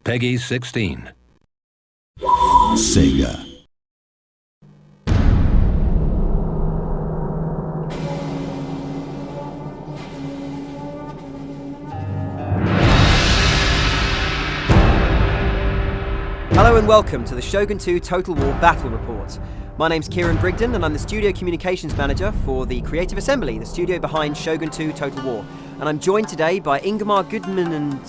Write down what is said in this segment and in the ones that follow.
Peggy 16. Sega. Hello and welcome to the Shogun 2 Total War Battle Report. My name's Kieran Brigden and I'm the Studio Communications Manager for the Creative Assembly, the studio behind Shogun 2 Total War. And I'm joined today by Ingemar Gudmundsson,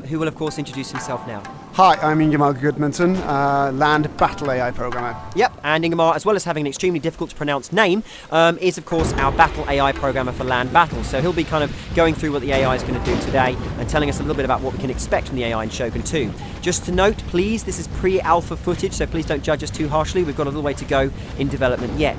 who will of course introduce himself now. Hi, I'm Ingemar Gudmundsson, Land Battle AI programmer. Yep, and Ingemar, as well as having an extremely difficult to pronounce name, is of course our Battle AI programmer for Land Battle. So he'll be kind of going through what the AI is going to do today and telling us a little bit about what we can expect from the AI in Shogun 2. Just to note, please, this is pre-alpha footage, so please don't judge us too harshly. We've got a little way to go in development yet.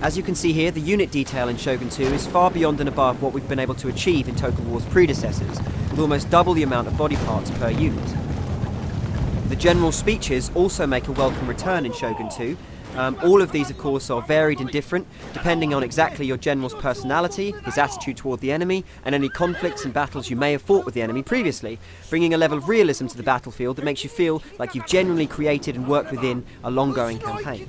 As you can see here, the unit detail in Shogun 2 is far beyond and above what we've been able to achieve in Total War's predecessors, with almost double the amount of body parts per unit. The general speeches also make a welcome return in Shogun 2. All of these, of course, are varied and different, depending on exactly your general's personality, his attitude toward the enemy, and any conflicts and battles you may have fought with the enemy previously, bringing a level of realism to the battlefield that makes you feel like you've genuinely created and worked within a long-going campaign.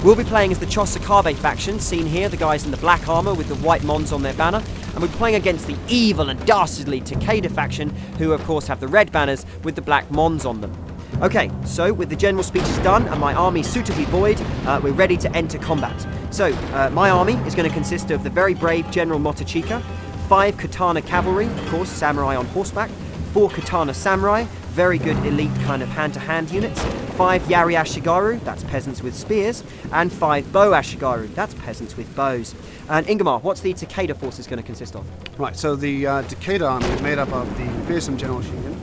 We'll be playing as the Chosokabe faction, seen here, the guys in the black armour with the white mons on their banner, and we're playing against the evil and dastardly Takeda faction, who of course have the red banners with the black mons on them. Okay, so with the general speeches done and my army suitably buoyed, we're ready to enter combat. So, my army is going to consist of the very brave General Motochika, 5 Katana cavalry, of course, samurai on horseback, 4 Katana samurai, very good elite kind of hand-to-hand units, 5 Yari Ashigaru, that's peasants with spears, and 5 Bo Ashigaru, that's peasants with bows. And Ingemar, what's the Takeda forces going to consist of? Right, so the Takeda army is made up of the fearsome General Shingen,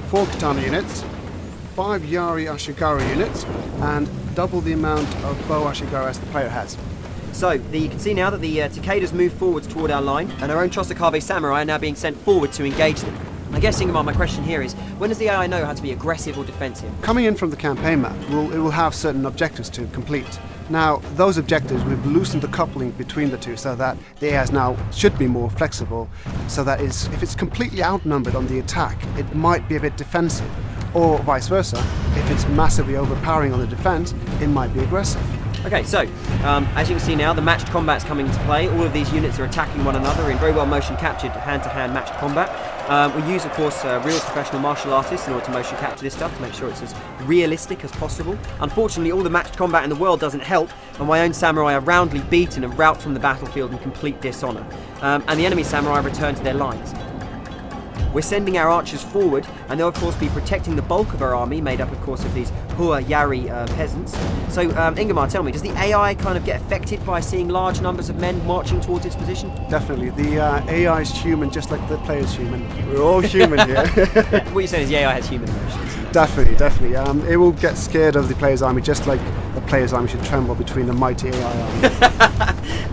4 Katana units, 5 Yari Ashigaru units, and double the amount of Bo Ashigaru as the player has. So, you can see now that the Takedas move forwards toward our line, and our own Chosokabe samurai are now being sent forward to engage them. I guess, Ingemar, my question here is, when does the AI know how to be aggressive or defensive? Coming in from the campaign map, it will have certain objectives to complete. Now, those objectives, we've loosened the coupling between the two so that the AI now should be more flexible, so that if it's completely outnumbered on the attack, it might be a bit defensive, or vice versa. If it's massively overpowering on the defense, it might be aggressive. Okay, so, as you can see now, the matched combat's coming into play. All of these units are attacking one another in very well motion captured hand-to-hand matched combat. We use, of course, real professional martial artists in order to motion capture this stuff to make sure it's as realistic as possible. Unfortunately, all the matched combat in the world doesn't help, and my own samurai are roundly beaten and rout from the battlefield in complete dishonour. And the enemy samurai return to their lines. We're sending our archers forward, and they'll of course be protecting the bulk of our army, made up of course of these Hua Yari peasants. So Ingemar, tell me, does the AI kind of get affected by seeing large numbers of men marching towards its position? Definitely. The AI is human just like the player's human. We're all human here. What you're saying is the AI has human emotions. Definitely. It will get scared of the player's army just like the player's army should tremble between the mighty AI army.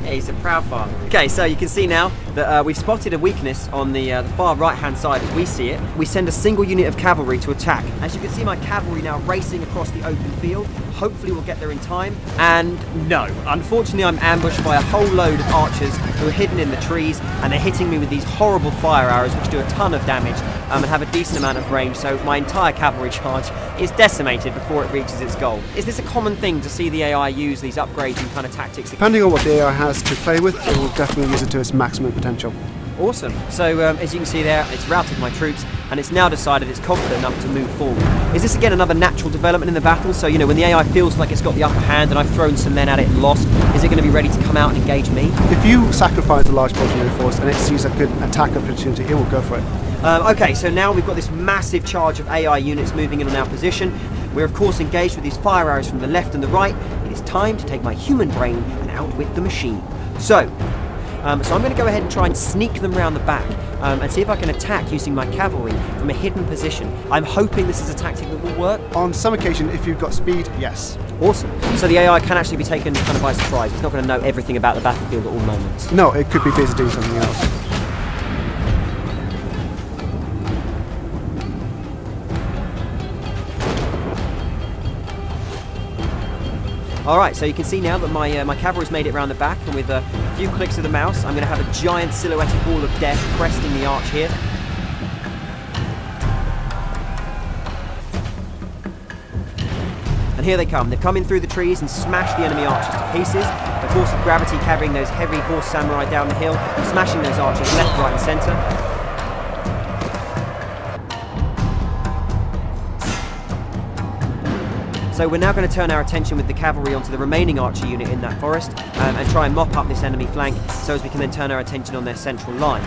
Yeah, he's a proud father. Okay, so you can see now that we've spotted a weakness on the far right-hand side as we see it. We send a single unit of cavalry to attack. As you can see, my cavalry now racing across the open field. Hopefully we'll get there in time. And no, unfortunately I'm ambushed by a whole load of archers who are hidden in the trees, and they're hitting me with these horrible fire arrows which do a ton of damage and have a decent amount of range, so my entire cavalry charge is decimated before it reaches its goal. Is this a common thing to see the AI use these upgrades and kind of tactics? Depending on what the AI has to play with, it will definitely use it to its maximum potential. Awesome. So as you can see there, it's routed my troops, and it's now decided it's confident enough to move forward. Is this again another natural development in the battle? So, you know, when the AI feels like it's got the upper hand and I've thrown some men at it and lost, is it going to be ready to come out and engage me? If you sacrifice a large portion of your force and it sees a good attack opportunity, it will go for it. Okay, so now we've got this massive charge of AI units moving in on our position. We're of course engaged with these fire arrows from the left and the right. It is time to take my human brain and outwit the machine. So I'm going to go ahead and try and sneak them round the back and see if I can attack using my cavalry from a hidden position. I'm hoping this is a tactic that will work. On some occasion, if you've got speed, yes. Awesome. So the AI can actually be taken kind of by surprise. It's not going to know everything about the battlefield at all moments. No, it could be busy doing something else. Alright, so you can see now that my cavalry's made it around the back, and with a few clicks of the mouse, I'm going to have a giant silhouetted ball of death cresting the arch here. And here they come. They've come in through the trees and smashed the enemy archers to pieces. The force of gravity carrying those heavy horse samurai down the hill, smashing those archers left, right and centre. So we're now going to turn our attention with the cavalry onto the remaining archer unit in that forest and try and mop up this enemy flank so as we can then turn our attention on their central line.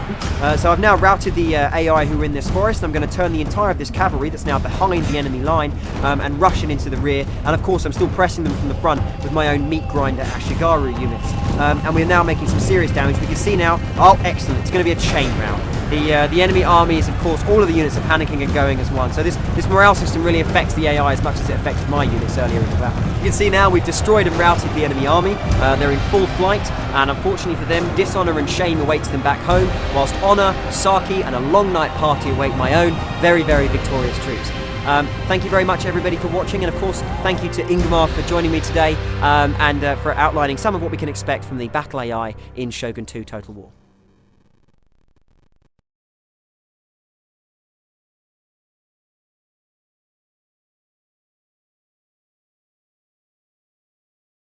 So I've now routed the AI who are in this forest, and I'm going to turn the entire of this cavalry that's now behind the enemy line and rush it into the rear. And of course I'm still pressing them from the front with my own meat grinder Ashigaru units. And we're now making some serious damage. We can see now, oh excellent, it's going to be a chain round. The enemy army is, of course, all of the units are panicking and going as one. So this morale system really affects the AI as much as it affected my units earlier in the battle. You can see now we've destroyed and routed the enemy army. They're in full flight, and unfortunately for them, dishonour and shame awaits them back home, whilst honour, Saki, and a long night party await my own very, very victorious troops. Thank you very much everybody for watching, and of course thank you to Ingmar for joining me today and for outlining some of what we can expect from the battle AI in Shogun 2 Total War.